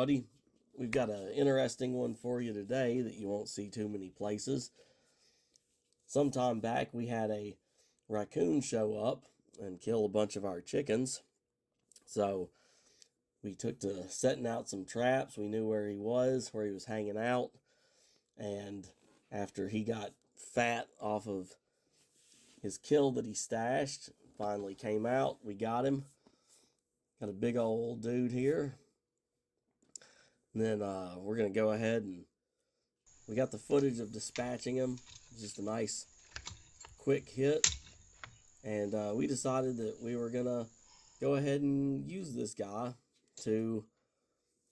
everybody. We've got an interesting one for you today that you won't see too many places. Sometime back, we had a raccoon show up and kill a bunch of our chickens. So we took to setting out some traps. We knew where he was hanging out. And after he got fat off of his kill that he stashed, finally came out, we got him. Got a big old dude here. And then we're going to go ahead and we got the footage of dispatching him. Just a nice quick hit. And we decided that we were going to go ahead and use this guy to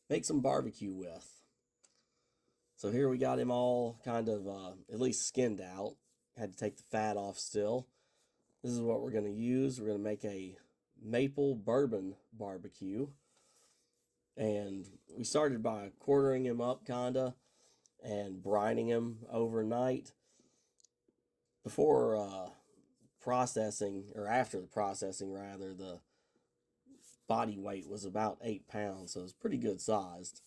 make some barbecue with. So here we got him all kind of at least skinned out. Had to take the fat off still. This is what we're going to use. We're going to make a maple bourbon barbecue. And we started by quartering him up kinda and brining him overnight. Before processing, or after the processing rather, the body weight was about 8 pounds, so it's pretty good sized.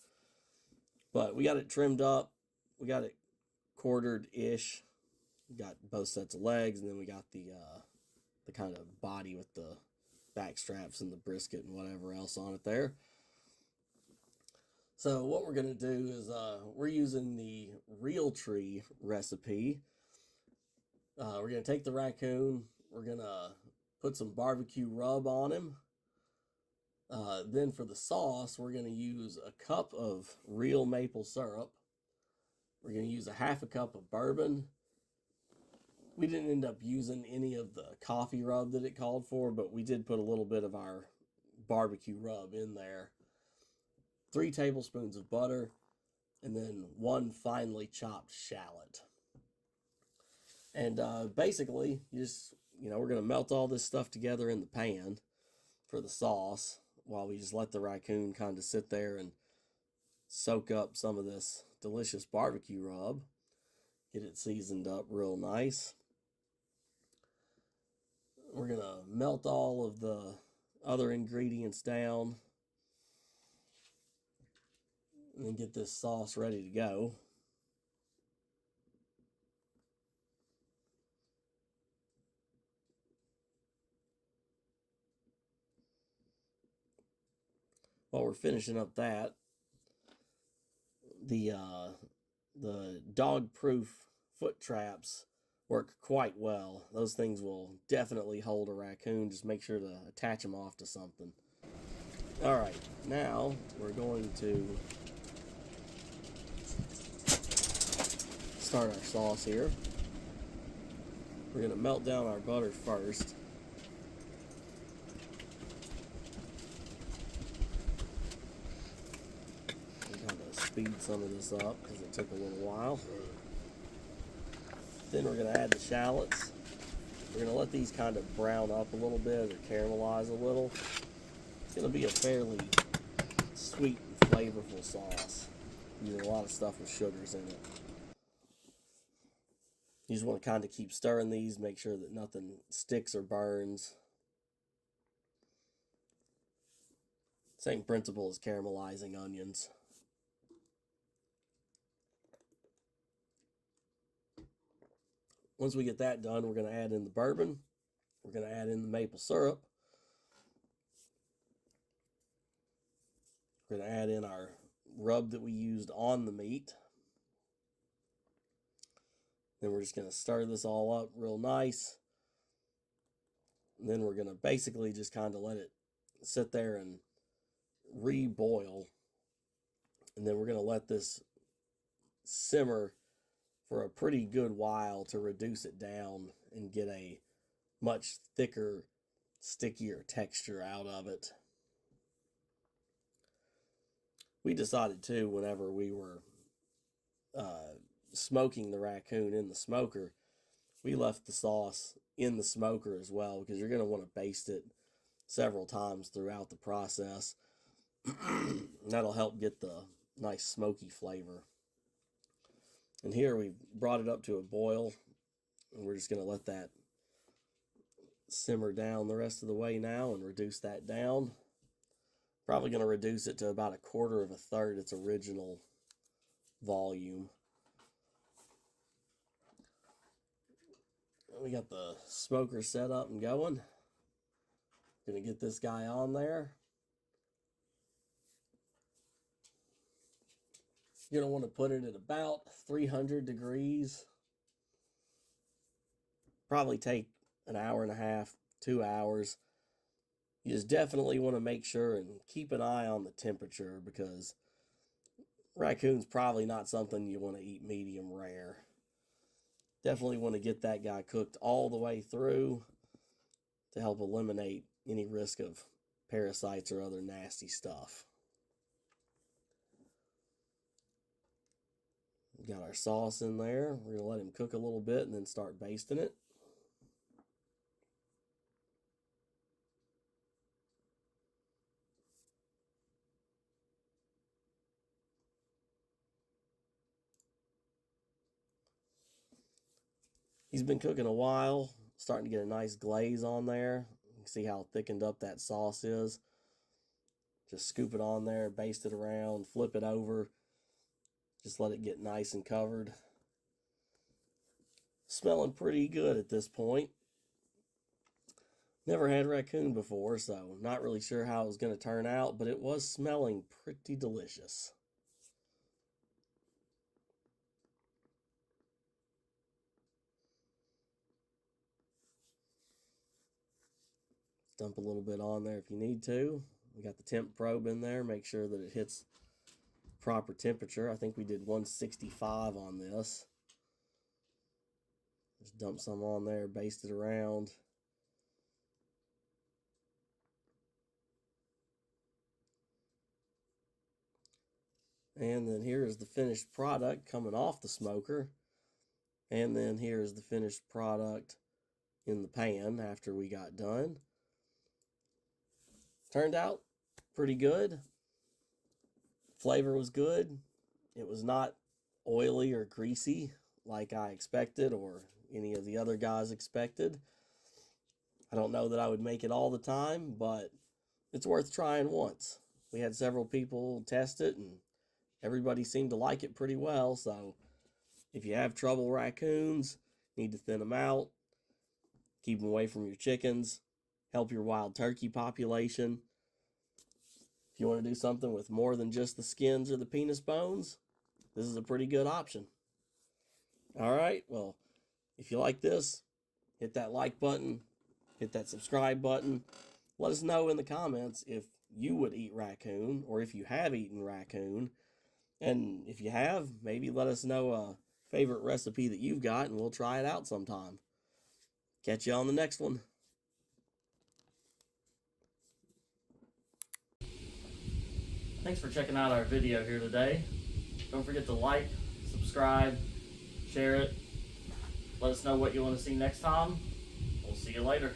But we got it trimmed up, we got it quartered-ish. We got both sets of legs, and then we got the kind of body with the back straps and the brisket and whatever else on it there. So what we're going to do is we're using the Realtree recipe. We're going to take the raccoon. We're going to put some barbecue rub on him. Then for the sauce, we're going to use a cup of real maple syrup. We're going to use a half a cup of bourbon. We didn't end up using any of the coffee rub that it called for, but we did put a little bit of our barbecue rub in there. 3 tablespoons of butter, and then 1 finely chopped shallot. And basically, we're going to melt all this stuff together in the pan for the sauce while we just let the raccoon kind of sit there and soak up some of this delicious barbecue rub. Get it seasoned up real nice. We're going to melt all of the other ingredients down and then get this sauce ready to go. While we're finishing up that, the dog-proof foot traps work quite well. Those things will definitely hold a raccoon. Just make sure to attach them off to something. All right, now we're going to start our sauce here. We're going to melt down our butter first. And kind of speed some of this up because it took a little while. Then we're going to add the shallots. We're going to let these kind of brown up a little bit or caramelize a little. It's going to be a fairly sweet and flavorful sauce, using a lot of stuff with sugars in it. You just want to kind of keep stirring these, make sure that nothing sticks or burns. Same principle as caramelizing onions. Once we get that done, we're going to add in the bourbon. We're going to add in the maple syrup. We're going to add in our rub that we used on the meat. Then we're just going to stir this all up real nice. And then we're going to basically just kind of let it sit there and reboil. And then we're going to let this simmer for a pretty good while to reduce it down and get a much thicker, stickier texture out of it. We decided too, whenever we were smoking the raccoon in the smoker, we left the sauce in the smoker as well, because you're going to want to baste it several times throughout the process. That'll help get the nice smoky flavor. And here we've brought it up to a boil, and we're just going to let that simmer down the rest of the way now and reduce that down Probably going to reduce it to about a quarter of a third its original volume. We got the smoker set up and going. Gonna get this guy on there. You're gonna want to put it at about 300 degrees. Probably take an hour and a half, 2 hours. You just definitely want to make sure and keep an eye on the temperature, because raccoon's probably not something you want to eat medium rare. Definitely want to get that guy cooked all the way through to help eliminate any risk of parasites or other nasty stuff. We got our sauce in there. We're going to let him cook a little bit and then start basting it. He's been cooking a while, starting to get a nice glaze on there. You can see how thickened up that sauce is. Just scoop it on there, baste it around, flip it over. Just let it get nice and covered. Smelling pretty good at this point. Never had raccoon before, so not really sure how it was going to turn out, but it was smelling pretty delicious. Dump a little bit on there if you need to. We got the temp probe in there. Make sure that it hits proper temperature. I think we did 165 on this. Just dump some on there, baste it around. And then here is the finished product coming off the smoker. And then here is the finished product in the pan after we got done. Turned out pretty good. Flavor was good. It was not oily or greasy like I expected or any of the other guys expected. I don't know that I would make it all the time, but it's worth trying once. We had several people test it and everybody seemed to like it pretty well. So if you have trouble raccoons, need to thin them out, keep them away from your chickens, help your wild turkey population. If you want to do something with more than just the skins or the penis bones, this is a pretty good option. All right, well, if you like this, hit that like button, hit that subscribe button. Let us know in the comments if you would eat raccoon or if you have eaten raccoon. And if you have, maybe let us know a favorite recipe that you've got and we'll try it out sometime. Catch you on the next one. Thanks for checking out our video here today. Don't forget to like, subscribe, share it. Let us know what you want to see next time. We'll see you later.